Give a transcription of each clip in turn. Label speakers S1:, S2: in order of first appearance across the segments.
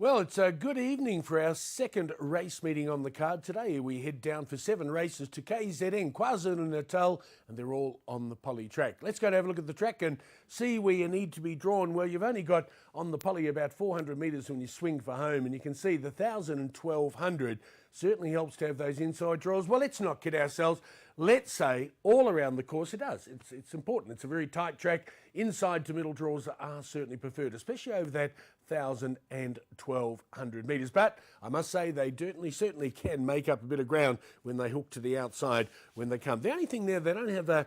S1: Well, it's a good evening for our second race meeting on the card today. We head down for 7 races to KZN, KwaZulu-Natal, and they're all on the Poly track. Let's go and have a look at the track and see where you need to be drawn. Well, you've only got on the Poly about 400 metres when you swing for home, and you can see the 1,000 and 1,200 certainly helps to have those inside draws. Well, let's not kid ourselves. Let's say all around the course it does. It's important. It's a very tight track. Inside to middle draws are certainly preferred, especially over that 1,000 and 1,200 metres. But I must say they certainly can make up a bit of ground when they hook to the outside when they come. The only thing there, they don't have a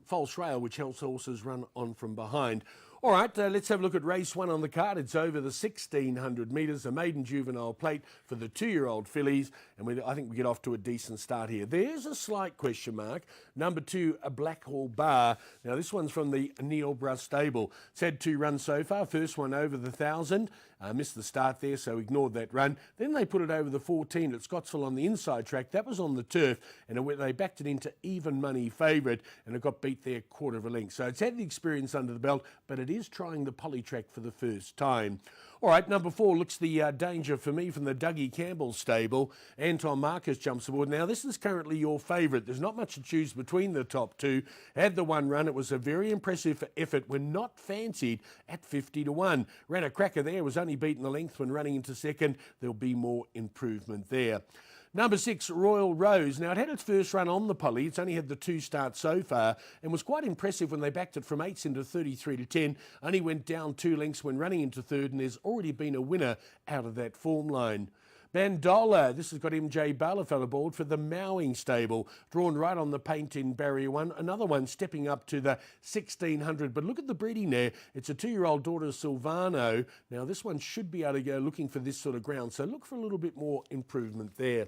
S1: false rail, which helps horses run on from behind. All right, let's have a look at race 1 on the card. It's over the 1,600 metres, a maiden juvenile plate for the 2-year-old fillies, and I think we get off to a decent start here. There's a slight question mark. Number 2, a Blackhall Bar. Now, this one's from the Neil Bruss stable. It's had 2 runs so far. First one over the 1,000. Missed the start there, so ignored that run. Then they put it over the 14 at Scottsville on the inside track. That was on the turf, and they backed it into even money favourite, and it got beat there 1/4 of a length. So it's had the experience under the belt, but it is trying the Poly track for the first time. All right, number 4 looks the danger for me from the Dougie Campbell stable. Anton Marcus jumps aboard. Now, this is currently your favourite. There's not much to choose between the top 2. Had the 1 run. It was a very impressive effort when not fancied at 50 to 1. Ran a cracker there. Was only beaten the length when running into second. There'll be more improvement there. Number 6, Royal Rose. Now, it had its first run on the Poly. It's only had the 2 starts so far and was quite impressive when they backed it from 8s into 33 to 10. Only went down 2 lengths when running into third, and there's already been a winner out of that form line. Bandola, this has got MJ Barlefell aboard for the Mowing stable, drawn right on the paint in barrier 1. Another one stepping up to the 1,600, but look at the breeding there. It's a 2-year-old daughter, Silvano. Now, this one should be able to go looking for this sort of ground, so look for a little bit more improvement there.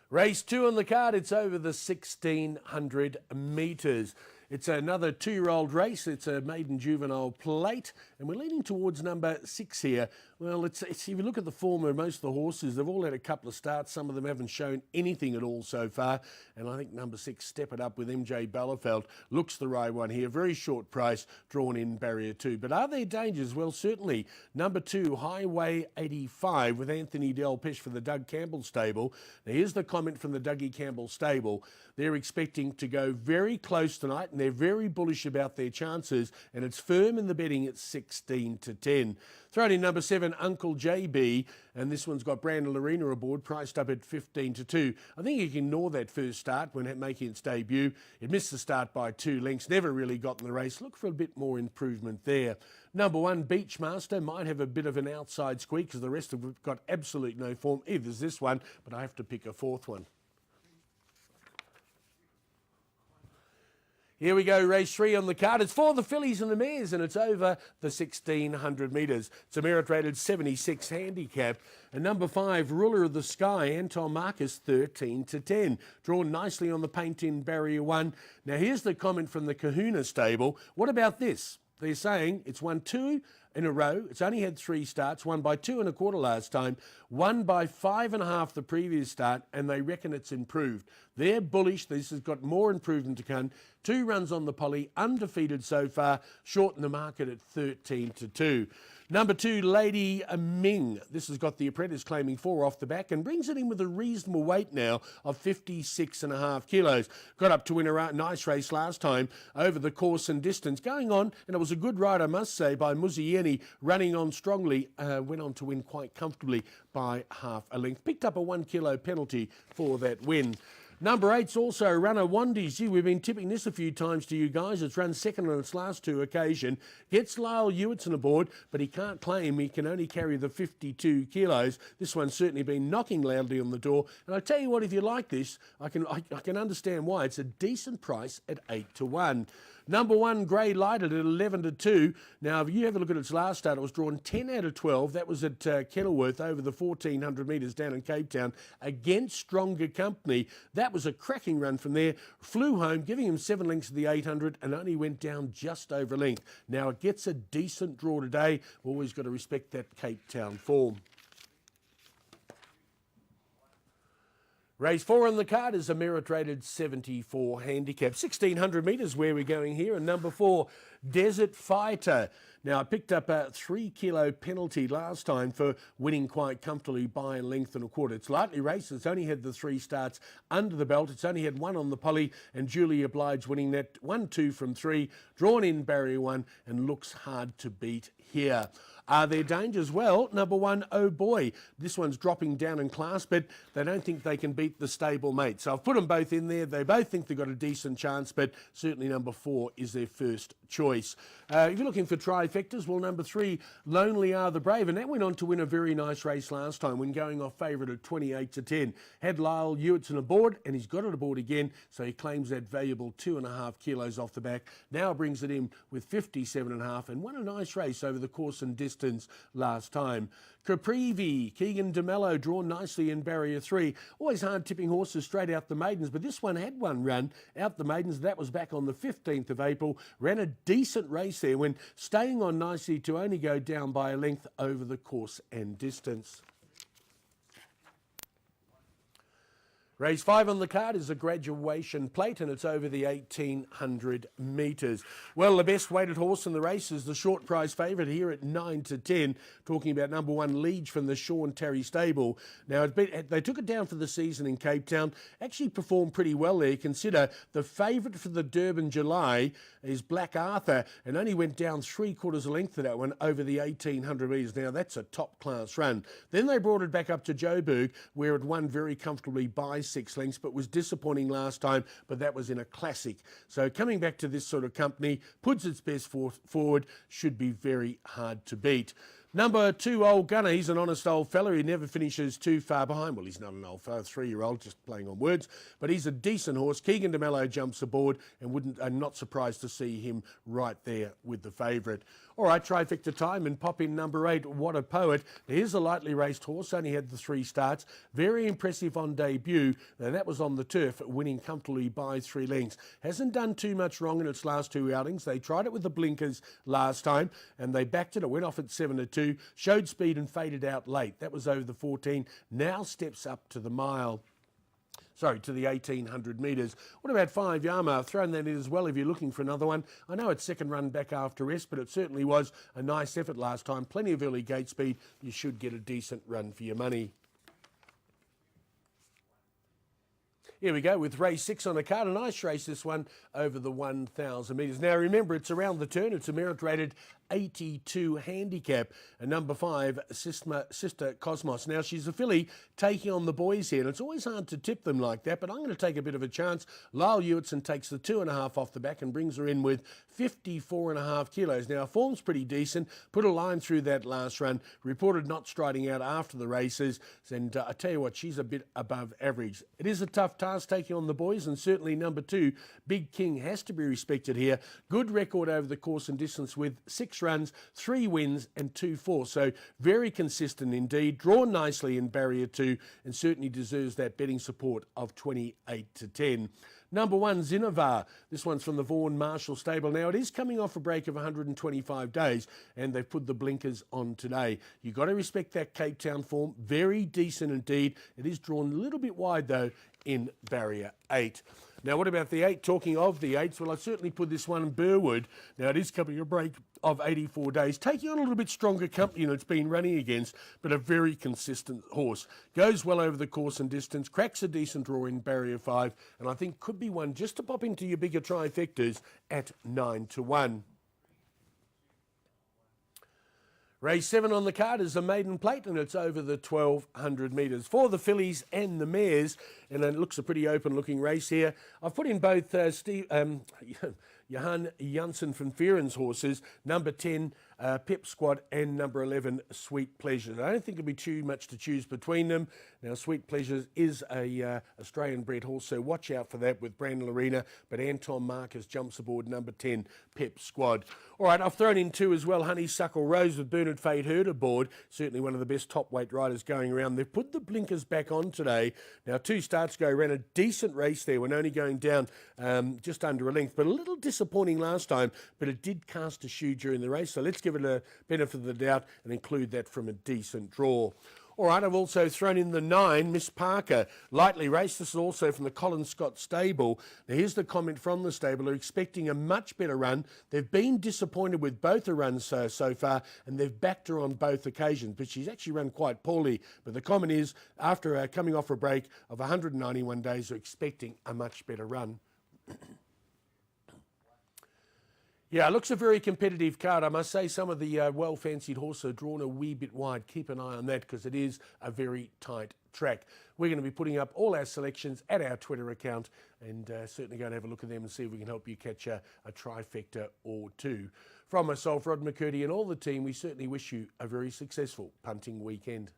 S1: Race 2 on the card, it's over the 1,600 metres. It's another 2-year-old race. It's a maiden juvenile plate, and we're leaning towards number 6 here. Well, if you look at the form of most of the horses, they've all had a couple of starts. Some of them haven't shown anything at all so far, and I think number 6, Step It Up with MJ Ballefeld, looks the right one here. Very short price, drawn in barrier 2. But are there dangers? Well, certainly. Number 2, Highway 85 with Anthony Delpesh for the Doug Campbell stable. Now, here's the comment from the Dougie Campbell stable. They're expecting to go very close tonight, and they're very bullish about their chances, and it's firm in the betting at 16 to 10. Throw in number 7, Uncle JB, and this one's got Brandon Lorena aboard, priced up at 15 to 2. I think you can ignore that first start when making its debut. It missed the start by 2 lengths, never really got in the race. Look for a bit more improvement there. Number 1, Beachmaster, might have a bit of an outside squeak because the rest have got absolute no form. Either's this one, but I have to pick a 4th one. Here we go, race 3 on the card. It's for the fillies and the mares, and it's over the 1,600 metres. It's a merit-rated 76 handicap. And number 5, Ruler of the Sky, Anton Marcus, 13 to 10. Drawn nicely on the paint in barrier 1. Now, here's the comment from the Kahuna stable. What about this? They're saying it's won 2 in a row. It's only had 3 starts, won by 2 1/4 last time, won by 5 1/2 the previous start, and they reckon it's improved. They're bullish. This has got more improvement to come. 2 runs on the Poly, undefeated so far, shorten the market at 13 to 2. Number 2, Lady Ming. This has got the Apprentice claiming 4 off the back and brings it in with a reasonable weight now of 56.5 kilos. Got up to win a nice race last time over the course and distance. Going on, and it was a good ride, I must say, by Muzieni, running on strongly, went on to win quite comfortably by 1/2 a length. Picked up a 1 kilo penalty for that win. Number 8's also Runner Wandies. Gee, we've been tipping this a few times to you guys. It's run second on its last 2 occasions. Gets Lyle Hewitson aboard, but he can't claim. He can only carry the 52 kilos. This one's certainly been knocking loudly on the door. And I tell you what, if you like this, I can understand why. It's a decent price at 8 to 1. Number 1, Grey Lighted at 11 to 2. Now, if you have a look at its last start, it was drawn 10 out of 12. That was at Kenilworth over the 1,400 metres down in Cape Town against stronger company. That was a cracking run from there. Flew home, giving him 7 lengths of the 800 and only went down just over length. Now, it gets a decent draw today. Always got to respect that Cape Town form. Race 4 on the card is a merit-rated 74 handicap. 1,600 metres where we're going here. And number 4, Desert Fighter. Now, I picked up a 3-kilo penalty last time for winning quite comfortably by a length and a quarter. It's lightly raced. It's only had the 3 starts under the belt. It's only had 1 on the poly, and Julie Oblige winning that 1-2 from 3, drawn in barrier 1, and looks hard to beat here. Are there dangers? Well, number 1, Oh Boy. This one's dropping down in class, but they don't think they can beat the stable mate. So I've put them both in there. They both think they've got a decent chance, but certainly number 4 is their first choice. If you're looking for trifectas, well, number 3, Lonely Are the Brave, and that went on to win a very nice race last time when going off favourite at 28-10. Had Lyle Hewitson aboard, and he's got it aboard again, so he claims that valuable 2.5 kilos off the back. Now brings it in with 57.5 and won a nice race over the course and distance last time. Caprivi, Keegan DeMello, drawn nicely in barrier 3. Always hard tipping horses straight out the maidens, but this one had one run out the maidens. That was back on the 15th of April. Ran a decent race there when staying on nicely to only go down by a length over the course and distance. Race 5 on the card is a graduation plate, and it's over the 1,800 metres. Well, the best weighted horse in the race is the short price favourite here at 9-10. Talking about number 1, Liege from the Sean Terry stable. Now, they took it down for the season in Cape Town. Actually performed pretty well there. Consider the favourite for the Durban July is Black Arthur, and only went down 3/4 a length of that one over the 1,800 metres. Now, that's a top class run. Then they brought it back up to Joburg, where it won very comfortably by 6 lengths, but was disappointing last time, but that was in a classic. So coming back to this sort of company, puts its best forward, should be very hard to beat. Number 2, Old Gunner. He's an honest old fella. He never finishes too far behind. Well, he's not an old fella, 3-year-old, just playing on words. But he's a decent horse. Keegan DeMello jumps aboard, and I'm not surprised to see him right there with the favourite. All right, trifecta time, and pop in number 8, What a Poet. Here's a lightly raced horse, only had the 3 starts. Very impressive on debut. Now, that was on the turf, winning comfortably by 3 lengths. Hasn't done too much wrong in its last 2 outings. They tried it with the blinkers last time, and they backed it. It went off at 7-2, showed speed and faded out late. That was over the 14. Now steps up to the mile. Sorry, to the 1,800 metres. What about 5 Yama? I've thrown that in as well if you're looking for another one. I know it's second run back after rest, but it certainly was a nice effort last time. Plenty of early gate speed. You should get a decent run for your money. Here we go with race 6 on the card. A nice race, this one, over the 1,000 metres. Now, remember, it's around the turn. It's a merit-rated 82 handicap. And number 5, Sister Cosmos. Now, she's a filly taking on the boys here, and it's always hard to tip them like that, but I'm going to take a bit of a chance. Lyle Hewitson takes the 2.5 off the back and brings her in with 54.5 kilos. Now, form's pretty decent. Put a line through that last run. Reported not striding out after the races. And I tell you what, she's a bit above average. It is a tough task taking on the boys, and certainly number 2, Big King, has to be respected here. Good record over the course and distance with 6 runs, 3 wins and 2 fourths. So very consistent indeed. Drawn nicely in barrier 2, and certainly deserves that betting support of 28-10. Number 1, Zinovar. This one's from the Vaughan Marshall stable. Now, it is coming off a break of 125 days, and they've put the blinkers on today. You've got to respect that Cape Town form. Very decent indeed. It is drawn a little bit wide, though, in barrier 8. Now, what about the 8? Talking of the 8s, well, I certainly put this one in Burwood. Now, it is coming a break of 84 days, taking on a little bit stronger company than it's been running against, but a very consistent horse. Goes well over the course and distance, cracks a decent draw in barrier 5, and I think could be one just to pop into your bigger trifectas at 9-1. Race 7 on the card is a maiden plate, and it's over the 1,200 metres. For the fillies and the mares, and it looks a pretty open-looking race here. I've put in both Johan Janssen from Fearon's horses, number 10, Pip Squad, and number 11, Sweet Pleasures. I don't think it'll be too much to choose between them. Now, Sweet Pleasures is a Australian-bred horse, so watch out for that with Brandon Arena, but Anton Marcus jumps aboard number 10, Pip Squad. All right, I've thrown in 2 as well, Honeysuckle Rose with Bernard Fade Herd aboard, certainly one of the best top-weight riders going around. They've put the blinkers back on today. Now, 2 starts ago, ran a decent race there when only going down just under a length, but a little disappointing last time, but it did cast a shoe during the race, so let's give it a benefit of the doubt and include that from a decent draw. All right, I've also thrown in the 9, Miss Parker. Lightly raced. This is also from the Colin Scott stable. Now, here's the comment from the stable. They're expecting a much better run. They've been disappointed with both the runs so far, and they've backed her on both occasions, but she's actually run quite poorly. But the comment is, after coming off a break of 191 days, they're expecting a much better run. Yeah, it looks a very competitive card. I must say some of the well-fancied horses are drawn a wee bit wide. Keep an eye on that because it is a very tight track. We're going to be putting up all our selections at our Twitter account and certainly go and have a look at them and see if we can help you catch a trifecta or two. From myself, Rod McCurdy, and all the team, we certainly wish you a very successful punting weekend.